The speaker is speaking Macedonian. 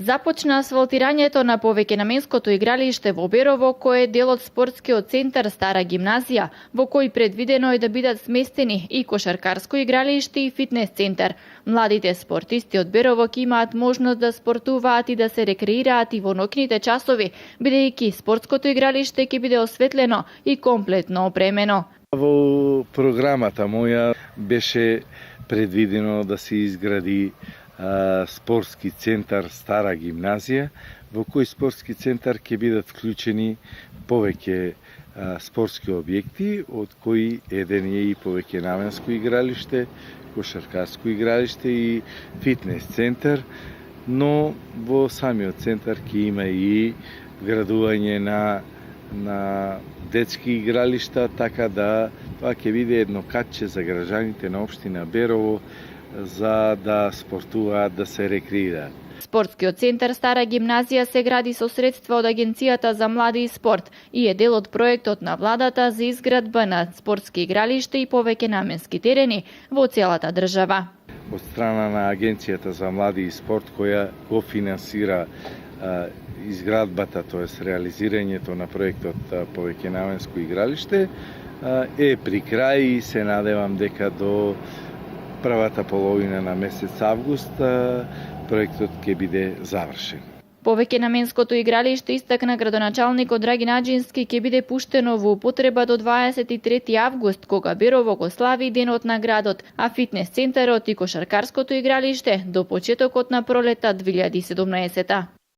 Започна асфалтирањето на повеќенаменското игралиште во Берово, кој е дел од спортскиот центар Стара гимназија, во кој предвидено е да бидат сместени и кошаркарско игралиште и фитнес центар. Младите спортисти од Берово ќе имаат можност да спортуваат и да се рекреираат и во ноќните часови, бидејќи спортското игралиште ќе биде осветлено и комплетно опремено. Во програмата моја беше предвидено да се изгради спортски центар Стара гимназија, во кој спортски центар ќе бидат вклучени повеќе спортски објекти, од кои еден е и повеќенаменско игралиште, кошаркарско игралиште и фитнес центар, но во самиот центар ќе има и градување на детски игралишта, така да тоа ќе биде едно катче за граѓаните на општина Берово за да спортуваат, да се рекреираат. Спортскиот центар Стара гимназија се гради со средства од Агенцијата за млади и спорт и е дел од проектот на владата за изградба на спортски игралишта и повеќенаменски терени во целата држава. Од страна на Агенцијата за млади и спорт, која го финансира изградбата, тоест реализирањето на проектот повеќенаменско игралиште, е при крај и се надевам дека до првата половина на месец август проектот ќе биде завршен. Повеќенаменското игралиште, истакна градоначалникот Драги Наџински, ќе биде пуштено во употреба до 23 август, кога Берово го слави денот на градот, а фитнес центарот и кошаркарското игралиште до почетокот на пролета 2017.